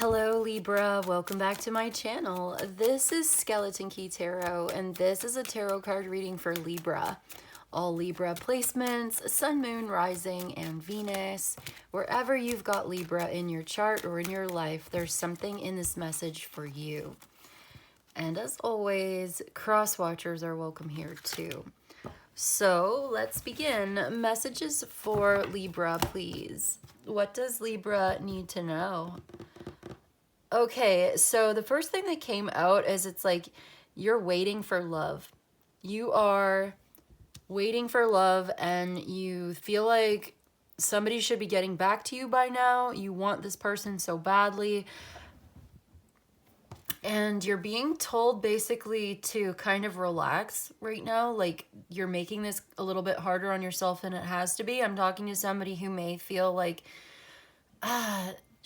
Hello Libra, welcome back to my channel. This is Skeleton Key Tarot, and this is a tarot card reading for Libra. All Libra placements, Sun, Moon, Rising, and Venus. Wherever you've got Libra in your chart or in your life, there's something in this message for you. And as always, cross watchers are welcome here too. So let's begin. Messages for Libra, please. What does Libra need to know? Okay, so the first thing that came out is it's like you're waiting for love. You are waiting for love and you feel like somebody should be getting back to you by now. You want this person so badly. And you're being told basically to kind of relax right now. Like you're making this a little bit harder on yourself than it has to be. I'm talking to somebody who may feel like,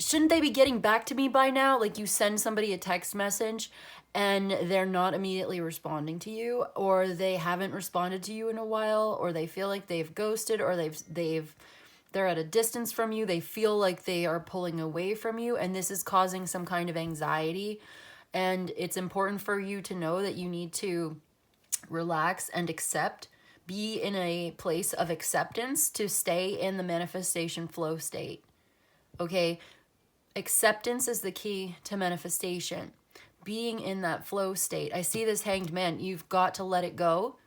shouldn't they be getting back to me by now? Like you send somebody a text message and they're not immediately responding to you, or they haven't responded to you in a while, or they feel like they've ghosted, or they're at a distance from you. They feel like they are pulling away from you, and this is causing some kind of anxiety. And it's important for you to know that you need to relax and accept, be in a place of acceptance to stay in the manifestation flow state. Okay? Acceptance is the key to manifestation. Being in that flow state. I see this Hanged Man. You've got to let it go.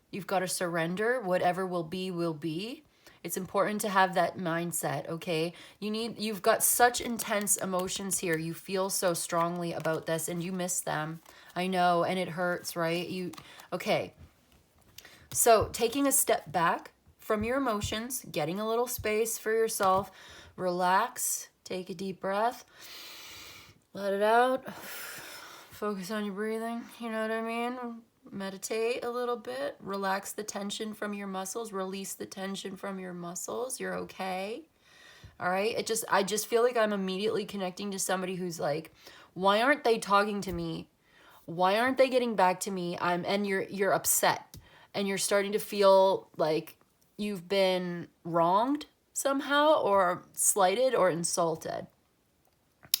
You've got to surrender. Whatever will be, will be. It's important to have that mindset, okay? You've got such intense emotions here. You feel so strongly about this and you miss them. I know, and it hurts, right? Okay. So, taking a step back from your emotions, getting a little space for yourself, relax. Take a deep breath. Let it out. Focus on your breathing. You know what I mean? Meditate a little bit. Relax the tension from your muscles. Release the tension from your muscles. You're okay. All right? I just feel like I'm immediately connecting to somebody who's like, why aren't they talking to me? Why aren't they getting back to me? And you're upset. And you're starting to feel like you've been wronged somehow, or slighted or insulted.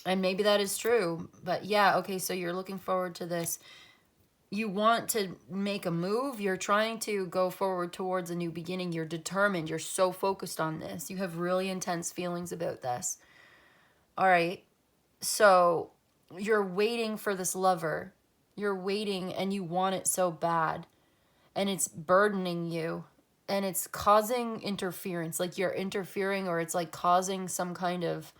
And maybe that is true, but yeah, okay, so you're looking forward to this. You want to make a move. You're trying to go forward towards a new beginning. You're determined. You're so focused on this. You have really intense feelings about this. All right, so you're waiting for this lover. You're waiting and you want it so bad, and it's burdening you. And it's causing interference, like you're interfering, or it's like causing some kind of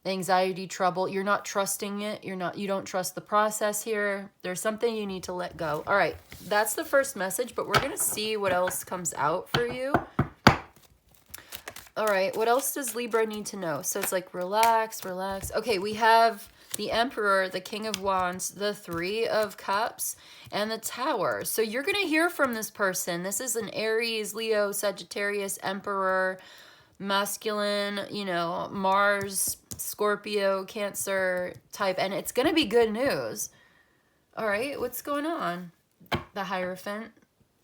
anxiety, trouble. You're not trusting it. You don't trust the process here. There's something you need to let go. All right, that's the first message, but we're going to see what else comes out for you. All right, what else does Libra need to know? So it's like relax, relax. Okay, we have the Emperor, the King of Wands, the Three of Cups, and the Tower. So you're going to hear from this person. This is an Aries, Leo, Sagittarius, Emperor, masculine, Mars, Scorpio, Cancer type, and it's going to be good news. All right, what's going on? The Hierophant,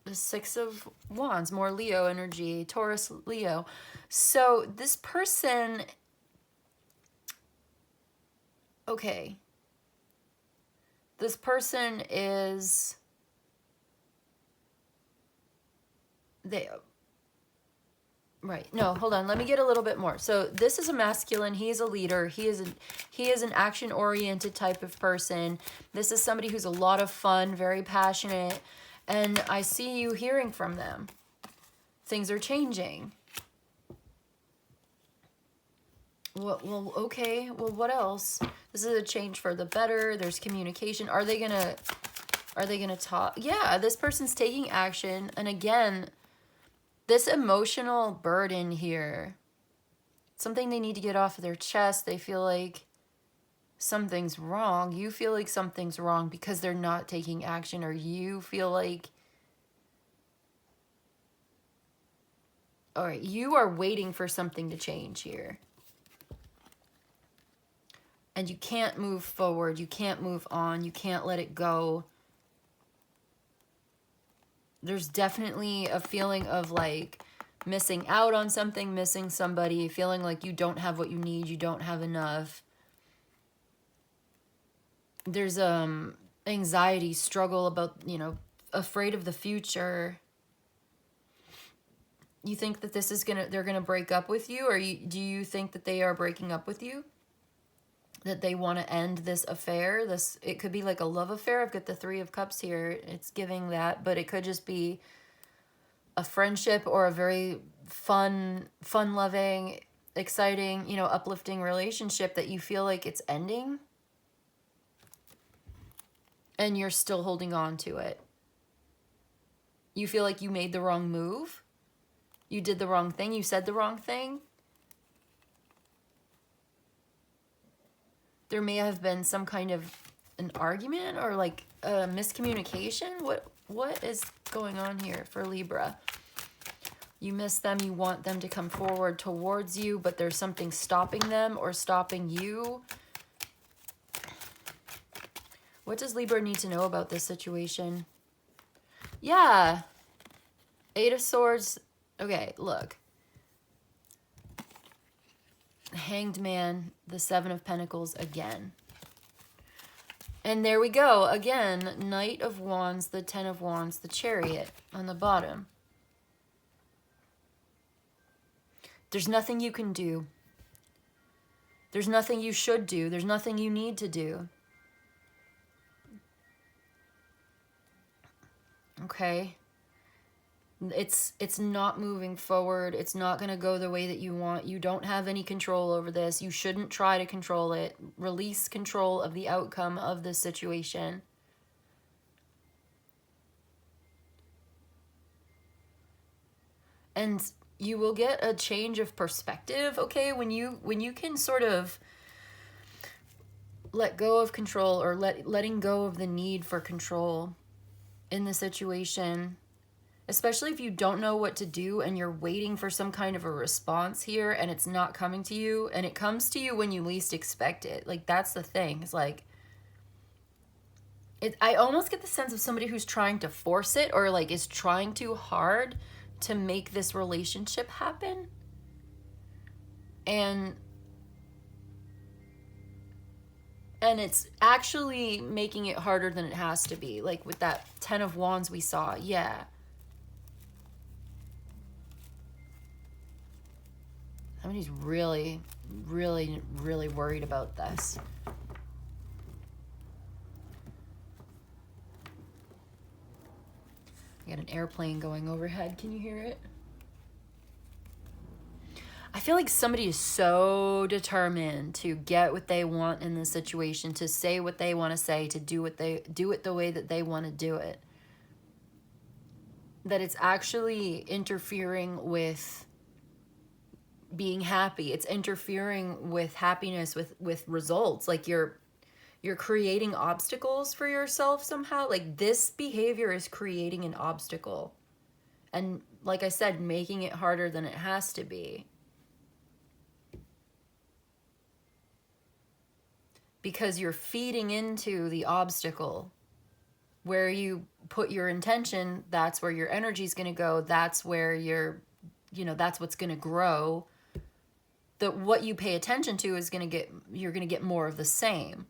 the Six of Wands, more Leo energy, Taurus, Leo. So this person, okay, this person is, right, no, hold on, let me get a little bit more. So this is a masculine, he is a leader, he is an action-oriented type of person. This is somebody who's a lot of fun, very passionate, and I see you hearing from them. Things are changing. Well, okay. Well, what else? This is a change for the better. There's communication. Are they gonna talk? Yeah, this person's taking action. And again, this emotional burden here, something they need to get off of their chest. They feel like something's wrong. You feel like something's wrong because they're not taking action, or you feel like, all right, you are waiting for something to change here. And you can't move forward. You can't move on. You can't let it go. There's definitely a feeling of like missing out on something, missing somebody, feeling like you don't have what you need, you don't have enough. There's anxiety, struggle about, you know, afraid of the future. You think that this is they're gonna break up with you, or do you think that they are breaking up with you? That they want to end this affair? It could be like a love affair. I've got the Three of Cups here. It's giving that, but it could just be a friendship or a very fun-loving, exciting, you know, uplifting relationship that you feel like it's ending and you're still holding on to it. You feel like you made the wrong move. You did the wrong thing. You said the wrong thing. There may have been some kind of an argument or like a miscommunication. What is going on here for Libra? You miss them. You want them to come forward towards you, but there's something stopping them or stopping you. What does Libra need to know about this situation? Yeah. Eight of Swords. Okay, look. Hanged Man, the Seven of Pentacles again. And there we go. Again, Knight of Wands, the Ten of Wands, the Chariot on the bottom. There's nothing you can do. There's nothing you should do. There's nothing you need to do. Okay? It's not moving forward. It's not going to go the way that you want. You don't have any control over this. You shouldn't try to control it. Release control of the outcome of this situation. And you will get a change of perspective, okay? When you can sort of let go of control, or letting go of the need for control in the situation. Especially if you don't know what to do and you're waiting for some kind of a response here and it's not coming to you, and it comes to you when you least expect it. Like, that's the thing. It's like, I almost get the sense of somebody who's trying to force it, or like is trying too hard to make this relationship happen. And it's actually making it harder than it has to be. Like with that Ten of Wands we saw. Yeah. Somebody's really, really, really worried about this. I got an airplane going overhead. Can you hear it? I feel like somebody is so determined to get what they want in this situation, to say what they want to say, to do it the way that they want to do it. That it's actually interfering with being happy. It's interfering with happiness, with results. Like you're creating obstacles for yourself somehow. Like this behavior is creating an obstacle. And like I said, making it harder than it has to be. Because you're feeding into the obstacle. Where you put your intention, that's where your energy is going to go. That's where that's what's going to grow. What you pay attention to is you're going to get more of the same.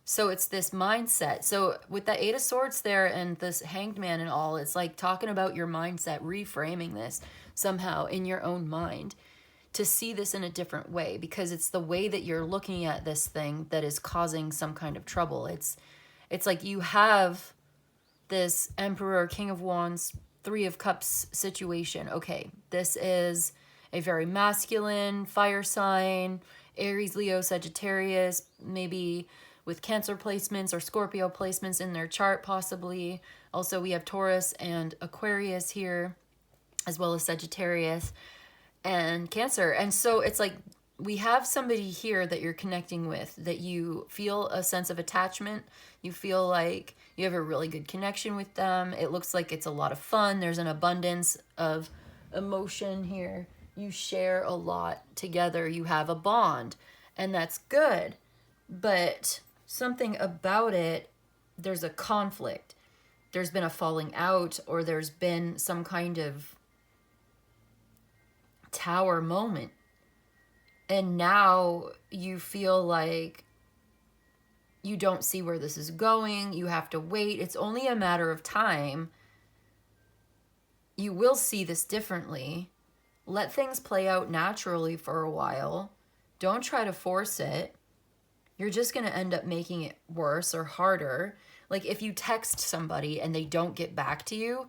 So it's this mindset. So with that Eight of Swords there and this Hanged Man and all, it's like talking about your mindset, reframing this somehow in your own mind to see this in a different way, because it's the way that you're looking at this thing that is causing some kind of trouble. It's like you have this Emperor, King of Wands, Three of Cups situation. Okay, this is a very masculine fire sign, Aries, Leo, Sagittarius, maybe with Cancer placements or Scorpio placements in their chart possibly. Also, we have Taurus and Aquarius here, as well as Sagittarius and Cancer. And so it's like we have somebody here that you're connecting with, that you feel a sense of attachment. You feel like you have a really good connection with them. It looks like it's a lot of fun. There's an abundance of emotion here. You share a lot together. You have a bond, and that's good. But something about it, there's a conflict. There's been a falling out, or there's been some kind of tower moment. And now you feel like you don't see where this is going, you have to wait, it's only a matter of time. You will see this differently. Let things play out naturally for a while. Don't try to force it. You're just going to end up making it worse or harder. Like if you text somebody and they don't get back to you,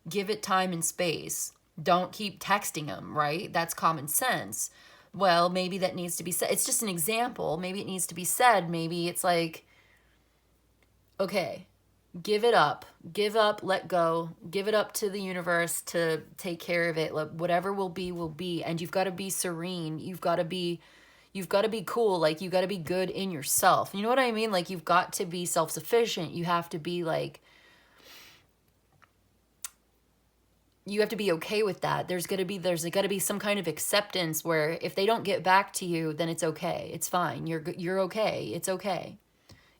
give it time and space. Don't keep texting them, right? That's common sense. Well, maybe that needs to be said. It's just an example. Maybe it needs to be said. Maybe it's like, okay, give it up, let go, give it up to the universe to take care of it. Like, whatever will be. And you've got to be serene. You've got to be cool. Like, you got to be good in yourself. You know what I mean? Like, you've got to be self-sufficient. You have to be like, you have to be okay with that. There's got to be some kind of acceptance where if they don't get back to you, then it's okay. It's fine. You're okay. It's okay.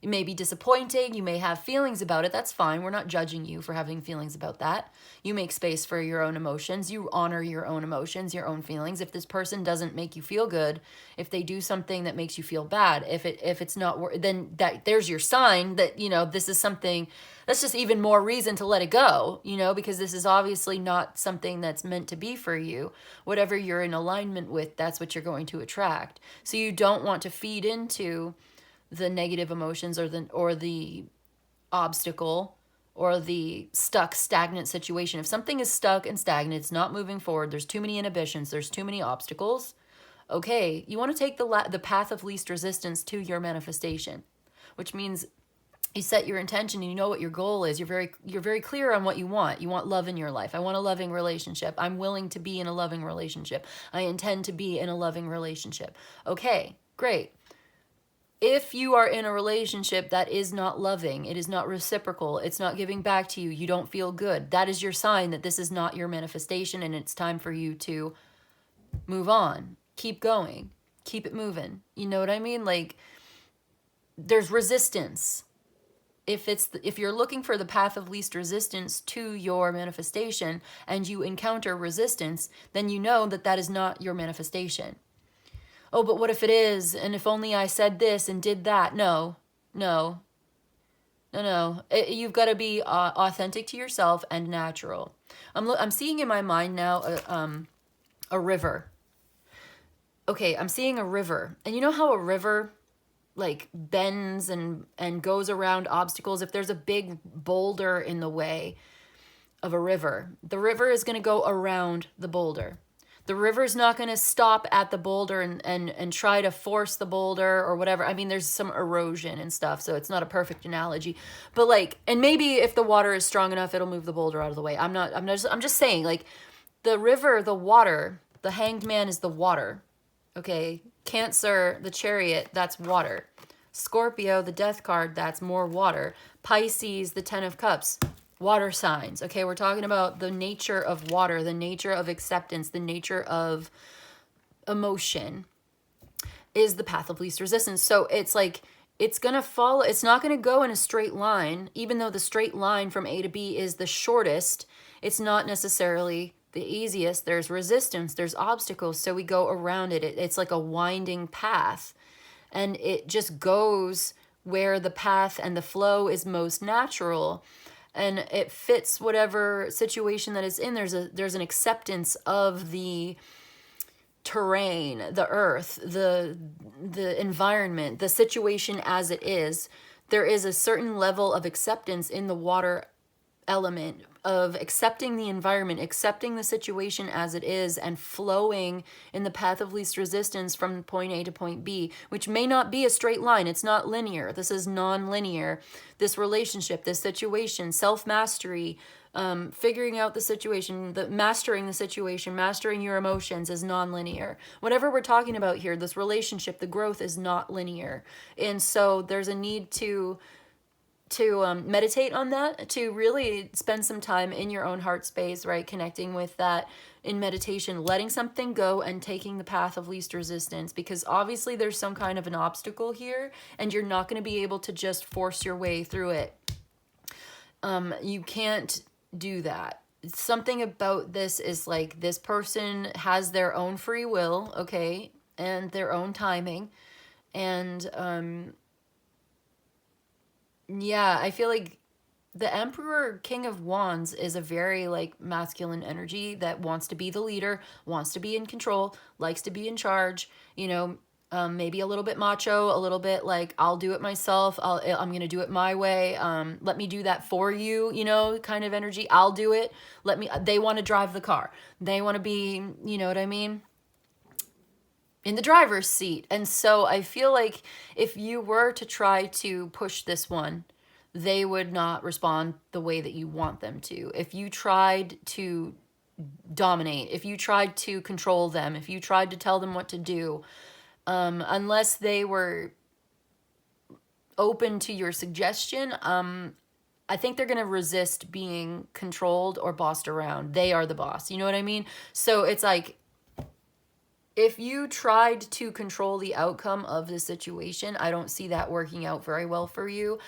It may be disappointing. You may have feelings about it. That's fine. We're not judging you for having feelings about that. You make space for your own emotions. You honor your own emotions, your own feelings. If this person doesn't make you feel good, if they do something that makes you feel bad, if it's not, then there's your sign that, this is something that's just even more reason to let it go, because this is obviously not something that's meant to be for you. Whatever you're in alignment with, that's what you're going to attract. So you don't want to feed into the negative emotions or the obstacle or the stagnant situation. If something is stuck and stagnant, it's not moving forward, there's too many inhibitions, there's too many obstacles, okay, you want to take the path of least resistance to your manifestation, which means you set your intention and you know what your goal is. You're very clear on what you want. You want love in your life. I want a loving relationship. I'm willing to be in a loving relationship. I intend to be in a loving relationship. Okay, great. If you are in a relationship that is not loving, it is not reciprocal, it's not giving back to you, you don't feel good, that is your sign that this is not your manifestation and it's time for you to move on. Keep going. Keep it moving. You know what I mean? Like, there's resistance. If you're looking for the path of least resistance to your manifestation and you encounter resistance, then you know that that is not your manifestation. Oh, but what if it is? And if only I said this and did that? No. You've got to be authentic to yourself and natural. I'm seeing in my mind now a river. Okay, I'm seeing a river. And you know how a river like bends and goes around obstacles? If there's a big boulder in the way of a river, the river is going to go around the boulder. The river's not going to stop at the boulder and try to force the boulder or whatever. I mean, there's some erosion and stuff, so it's not a perfect analogy. But like, and maybe if the water is strong enough, it'll move the boulder out of the way. I'm just saying, like, the river, the water, the hanged man is the water. Okay? Cancer, the chariot, that's water. Scorpio, the death card, that's more water. Pisces, the 10 of cups, water signs. Okay, we're talking about the nature of water, the nature of acceptance, the nature of emotion is the path of least resistance. So it's like, it's going to follow, it's not going to go in a straight line, even though the straight line from A to B is the shortest. It's not necessarily the easiest. There's resistance, there's obstacles, so we go around it. It's like a winding path, and it just goes where the path and the flow is most natural. And it fits whatever situation that it's in. There's an acceptance of the terrain, the earth, the environment, the situation as it is. There is a certain level of acceptance in the water element of accepting the environment, accepting the situation as it is, and flowing in the path of least resistance from point A to point B, which may not be a straight line. It's not linear. This is non-linear. This relationship, this situation, self-mastery, figuring out the situation, mastering the situation, mastering your emotions is non-linear. Whatever we're talking about here, this relationship, the growth is not linear. And so there's a need to meditate on that, to really spend some time in your own heart space, right? Connecting with that in meditation, letting something go and taking the path of least resistance, because obviously there's some kind of an obstacle here and you're not going to be able to just force your way through it. You can't do that. Something about this is like, this person has their own free will, okay, and their own timing, and Yeah, I feel like the Emperor, King of Wands, is a very like masculine energy that wants to be the leader, wants to be in control, likes to be in charge, you know, maybe a little bit macho, a little bit like I'll do it myself. I'm gonna do it my way. Let me do that for you, you know, kind of energy. I'll do it. Let me. They want to drive the car. They want to be, you know what I mean, in the driver's seat. And so I feel like if you were to try to push this one, they would not respond the way that you want them to. If you tried to dominate, if you tried to control them, if you tried to tell them what to do, unless they were open to your suggestion, I think they're going to resist being controlled or bossed around. They are the boss. You know what I mean? So it's like, if you tried to control the outcome of the situation, I don't see that working out very well for you.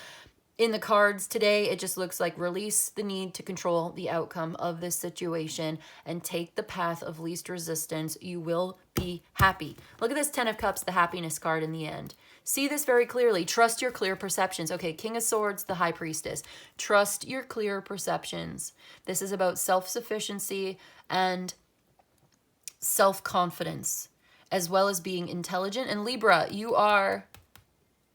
In the cards today, it just looks like release the need to control the outcome of this situation and take the path of least resistance. You will be happy. Look at this 10 of Cups, the happiness card in the end. See this very clearly. Trust your clear perceptions. Okay, King of Swords, the High Priestess. Trust your clear perceptions. This is about self-sufficiency and self-confidence, as well as being intelligent. And Libra, you are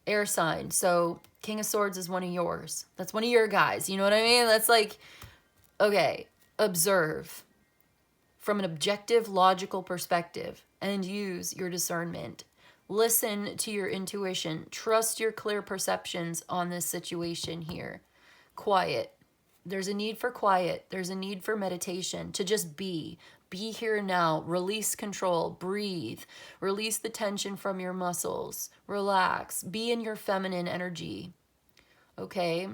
air sign, so King of Swords is one of yours. That's one of your guys. You know what I mean? That's like, okay, observe from an objective, logical perspective and use your discernment. Listen to your intuition. Trust your clear perceptions on this situation here. Quiet. There's a need for quiet. There's a need for meditation, to just be. Be here now. Release control. Breathe. Release the tension from your muscles. Relax. Be in your feminine energy. Okay?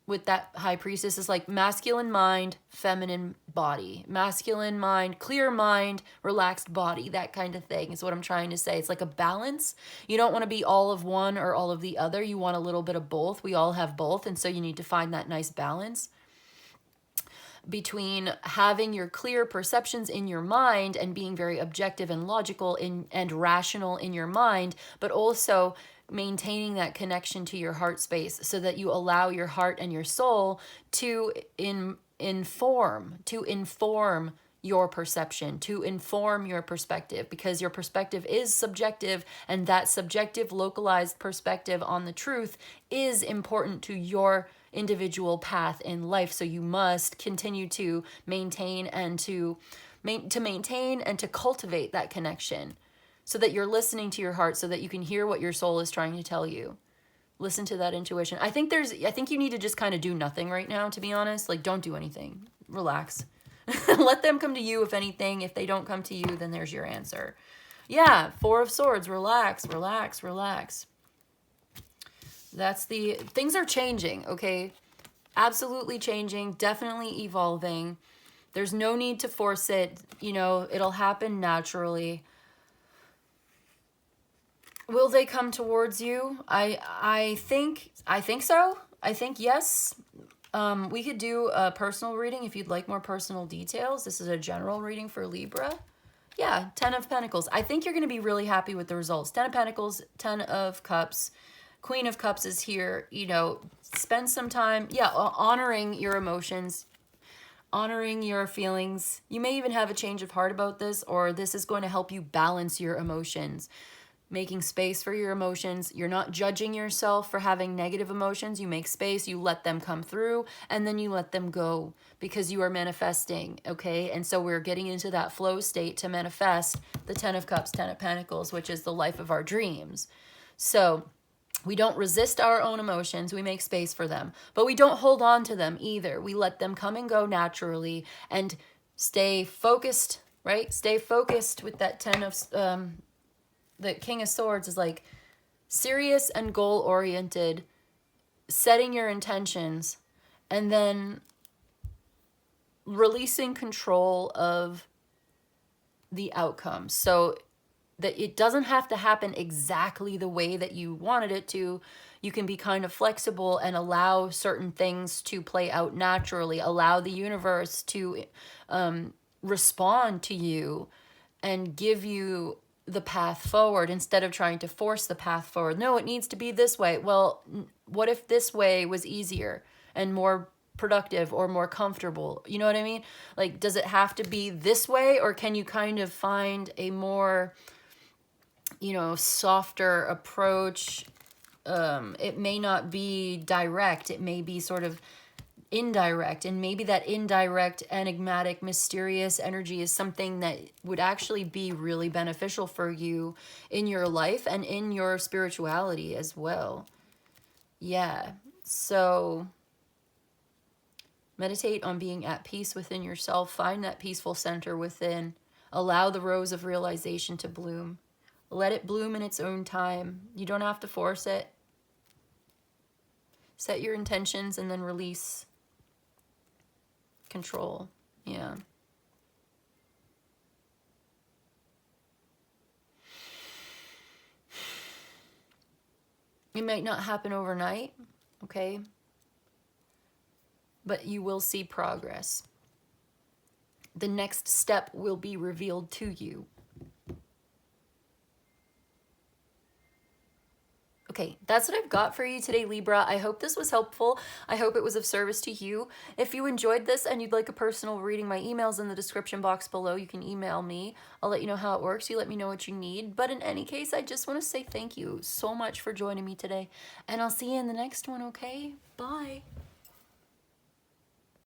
With that High Priestess is like masculine mind, feminine body. Masculine mind, clear mind, relaxed body. That kind of thing is what I'm trying to say. It's like a balance. You don't want to be all of one or all of the other. You want a little bit of both. We all have both. And so you need to find that nice balance between having your clear perceptions in your mind and being very objective and logical and rational in your mind, but also maintaining that connection to your heart space so that you allow your heart and your soul to inform your perception, to inform your perspective, because your perspective is subjective, and that subjective localized perspective on the truth is important to your individual path in life. So you must continue to maintain and to cultivate that connection so that you're listening to your heart, so that you can hear what your soul is trying to tell you. Listen to that intuition. I think you need to just kind of do nothing right now, to be honest. Like, don't do anything. Relax. Let them come to you, if anything. If they don't come to you, then there's your answer. Yeah, Four of Swords. Relax, relax, relax. Things are changing, okay? Absolutely changing, definitely evolving. There's no need to force it. You know, it'll happen naturally. Will they come towards you? I think so. I think yes. We could do a personal reading if you'd like more personal details. This is a general reading for Libra. Yeah, 10 of Pentacles. I think you're going to be really happy with the results. 10 of Pentacles, 10 of Cups. Queen of Cups is here. You know, spend some time, honoring your emotions, honoring your feelings. You may even have a change of heart about this, or this is going to help you balance your emotions. Making space for your emotions. You're not judging yourself for having negative emotions. You make space, you let them come through, and then you let them go because you are manifesting, okay? And so we're getting into that flow state to manifest the 10 of Cups, 10 of Pentacles, which is the life of our dreams. So we don't resist our own emotions. We make space for them, but we don't hold on to them either. We let them come and go naturally and stay focused, right? Stay focused with that 10 of, the King of Swords is like serious and goal-oriented, setting your intentions, and then releasing control of the outcome. So that it doesn't have to happen exactly the way that you wanted it to. You can be kind of flexible and allow certain things to play out naturally. Allow the universe to respond to you and give you the path forward instead of trying to force the path forward. No, it needs to be this way. Well, what if this way was easier and more productive or more comfortable? You know what I mean? Like, does it have to be this way, or can you kind of find a more, you know, softer approach? It may not be direct. It may be sort of indirect, and maybe that indirect, enigmatic, mysterious energy is something that would actually be really beneficial for you in your life and in your spirituality as well. Yeah. So meditate on being at peace within yourself. Find that peaceful center within. Allow the rose of realization to bloom. Let it bloom in its own time. You don't have to force it. Set your intentions and then release. Control. Yeah. It might not happen overnight, okay? But you will see progress. The next step will be revealed to you. Okay, that's what I've got for you today, Libra. I hope this was helpful. I hope it was of service to you. If you enjoyed this and you'd like a personal reading, my email's in the description box below. You can email me. I'll let you know how it works. You let me know what you need. But in any case, I just want to say thank you so much for joining me today. And I'll see you in the next one, okay? Bye.